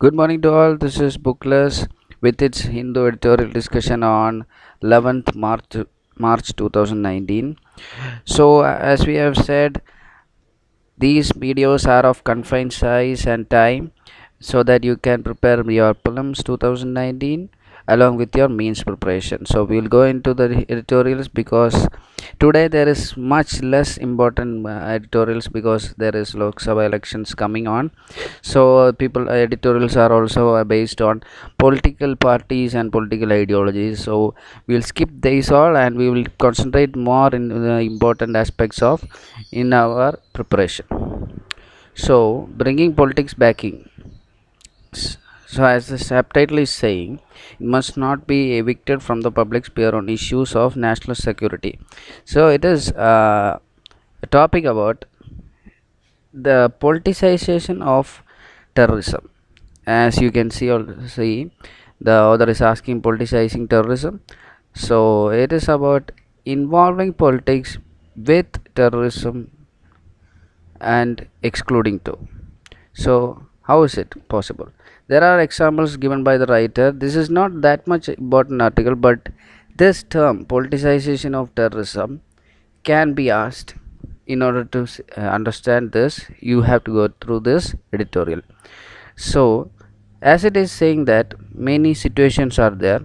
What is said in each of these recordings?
Good morning to all. This is Bookless with its Hindu editorial discussion on 11th March 2019. So, as we have said, these videos are of confined size and time so that you can prepare your prelims 2019 along with your means preparation. So we will go into the editorials because today there is much less important editorials because there is Lok Sabha elections coming on. So people editorials are also based on political parties and political ideologies. So we will skip these all and we will concentrate more in the important aspects of in our preparation. So bringing politics backing. So, as the subtitle is saying, it must not be evicted from the public sphere on issues of national security. So, it is a topic about the politicization of terrorism. As you can see, the author is asking politicizing terrorism. So, it is about involving politics with terrorism and excluding too. So, how is it possible? There are examples given by the writer. This is not that much important article, but this term politicization of terrorism can be asked. In order to understand this, you have to go through this editorial. So, as it is saying that many situations are there.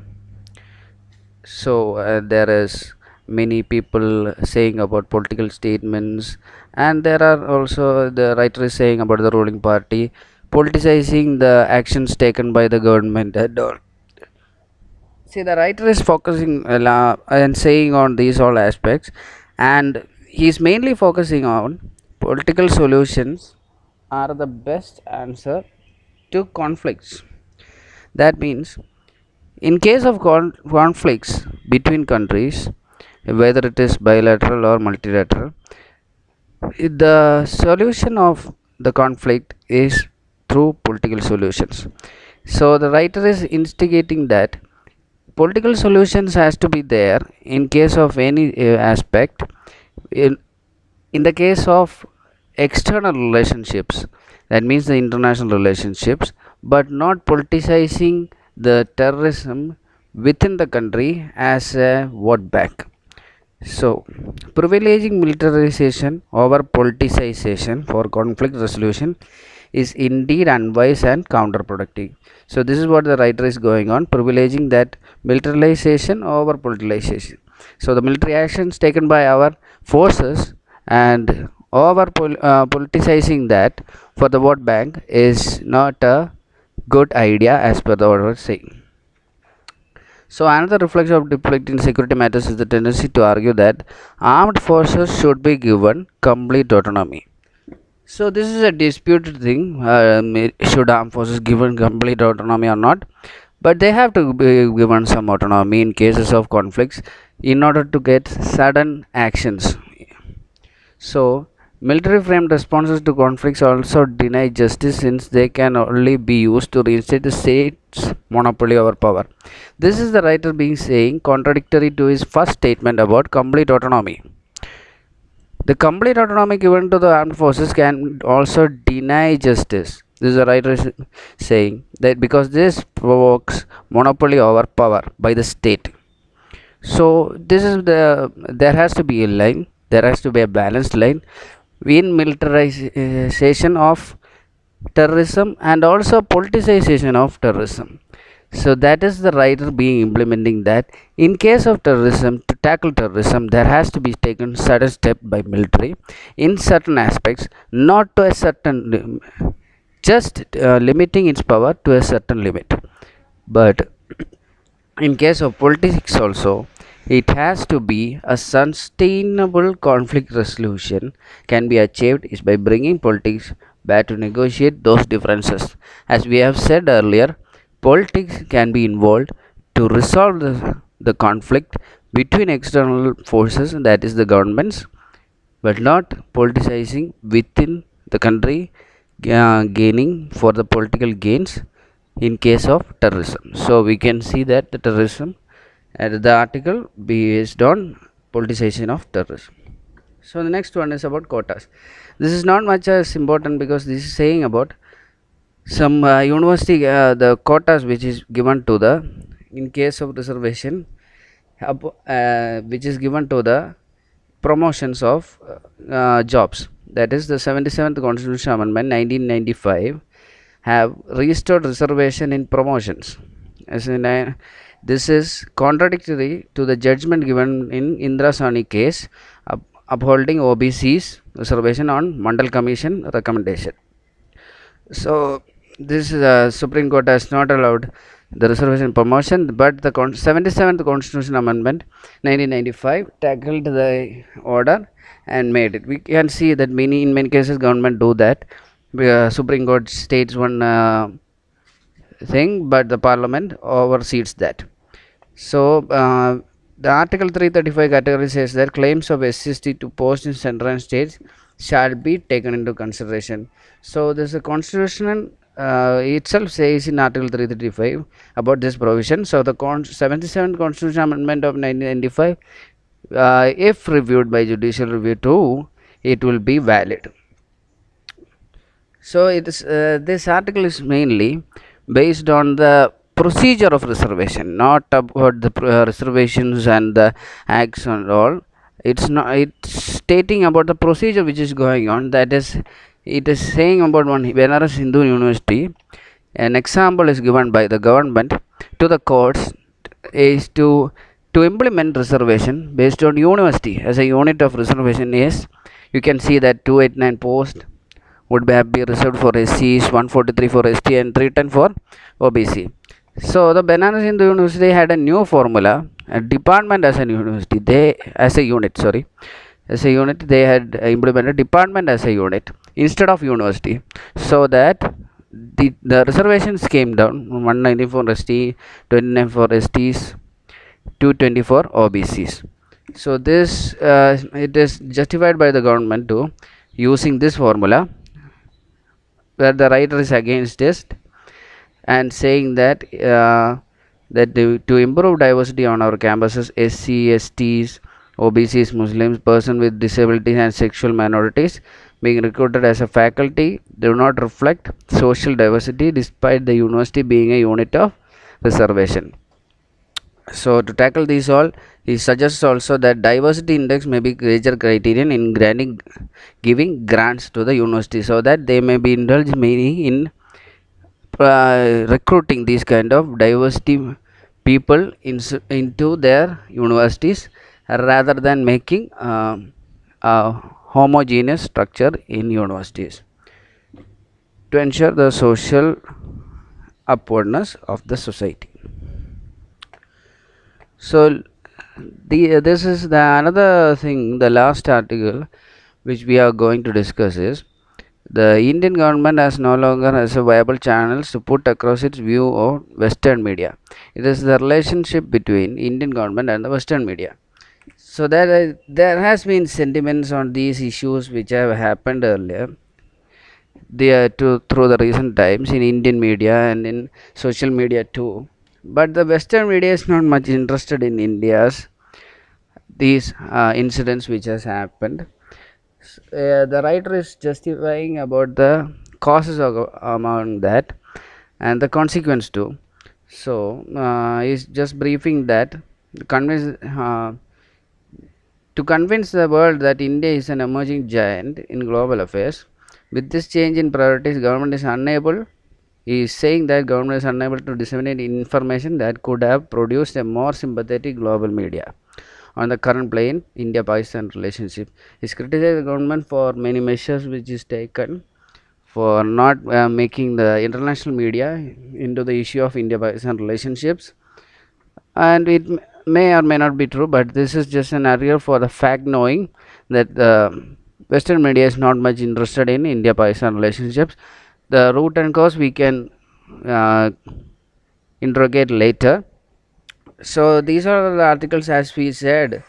So there is many people saying about political statements, and there are also the writer is saying about the ruling party politicizing the actions taken by the government and all. See, the writer is focusing and saying on these all aspects, and he is mainly focusing on political solutions are the best answer to conflicts. That means in case of conflicts between countries, whether it is bilateral or multilateral, the solution of the conflict is through political solutions. So the writer is instigating that political solutions has to be there in case of any aspect. In, in the case of external relationships, that means the international relationships, but not politicizing the terrorism within the country as a vote bank. So, privileging militarization over politicization for conflict resolution is indeed unwise and counterproductive. So, this is what the writer is going on, privileging that militarization over politicization. So, the military actions taken by our forces and over politicizing that for the vote bank is not a good idea as per the order saying. So another reflection of deflect in security matters is the tendency to argue that armed forces should be given complete autonomy. So this is a disputed thing. Should armed forces given complete autonomy or not? But they have to be given some autonomy in cases of conflicts in order to get sudden actions. So military framed responses to conflicts also deny justice since they can only be used to reinstate the state's monopoly over power. This is the writer being saying contradictory to his first statement about complete autonomy. The complete autonomy given to the armed forces can also deny justice. This is the writer saying that because this provokes monopoly over power by the state. So this is there has to be a line. There has to be a balanced line in militarization of terrorism and also politicization of terrorism. So that is the writer being implementing that in case of terrorism, to tackle terrorism there has to be taken certain step by military in certain aspects, not to a certain just limiting its power to a certain limit. But in case of politics also, it has to be a sustainable conflict resolution can be achieved is by bringing politics back to negotiate those differences. As we have said earlier, politics can be involved to resolve the conflict between external forces, that is the governments, but not politicizing within the country, gaining for the political gains in case of terrorism. So we can see that the terrorism and the article based on politicization of terrorism. So the next one is about quotas. This is not much as important because this is saying about some university the quotas which is given to the in case of reservation which is given to the promotions of jobs, that is the 77th constitutional amendment 1995 have restored reservation in promotions as in this is contradictory to the judgment given in Indira Sawhney case upholding OBC's reservation on Mandal Commission recommendation. So this Supreme Court has not allowed the reservation promotion, but the 77th Constitutional Amendment 1995 tackled the order and made it. We can see that in many cases government do that. Supreme Court states one thing, but the Parliament oversees that. So the Article 335 category says that claims of SC to post in central and states shall be taken into consideration. So this is a constitutional itself says in Article 335 about this provision. So the 77th Constitutional Amendment of 1995, if reviewed by judicial review too, it will be valid. So it is this article is mainly based on the procedure of reservation, not about the reservations and the acts and all. It's not. It's stating about the procedure which is going on. That is, it is saying about one Benares Hindu University. An example is given by the government to the courts is to implement reservation based on university as a unit of reservation is. You can see that 289 post would be reserved for SCs, 143 for ST, and 310 for OBC. So the Banaras Hindu University had a new formula, a department as a university. As a unit, they had implemented department as a unit instead of university, so that the reservations came down 190 for ST, 29 for STs, 220 for OBCs. So this it is justified by the government to using this formula, where the writer is against it and saying that to improve diversity on our campuses, SC, STs, OBCs, Muslims, persons with disabilities and sexual minorities being recruited as a faculty do not reflect social diversity despite the university being a unit of reservation. So to tackle these all, he suggests also that diversity index may be major criterion in giving grants to the university, so that they may be indulged mainly in recruiting these kind of diversity people into their universities rather than making a homogeneous structure in universities to ensure the social upwardness of the society. So this is the another thing, the last article which we are going to discuss is the Indian government has no longer has a viable channels to put across its view of Western media. It is the relationship between Indian government and the Western media. So there has been sentiments on these issues which have happened earlier. Through the recent times in Indian media and in social media too. But the Western media is not much interested in India's these incidents which has happened. The writer is justifying about the causes among that and the consequence too. So he's just briefing that to convince the world that India is an emerging giant in global affairs. With this change in priorities, government is unable. He is saying that government is unable to disseminate information that could have produced a more sympathetic global media on the current plane India-Pakistan relationship. He criticized the government for many measures which is taken for not making the international media into the issue of India-Pakistan relationships, and it may or may not be true, but this is just an area for the fact knowing that the Western media is not much interested in India-Pakistan relationships. The root and cause we can interrogate later. So these are the articles as we said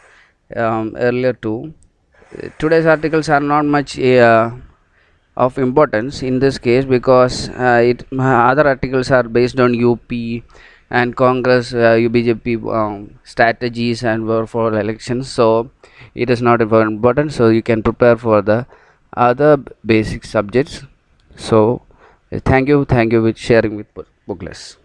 earlier too. Today's articles are not much of importance in this case because other articles are based on UP and Congress UBJP strategies and war for elections, so it is not important. So you can prepare for the other basic subjects. So Thank you with sharing with Bookless.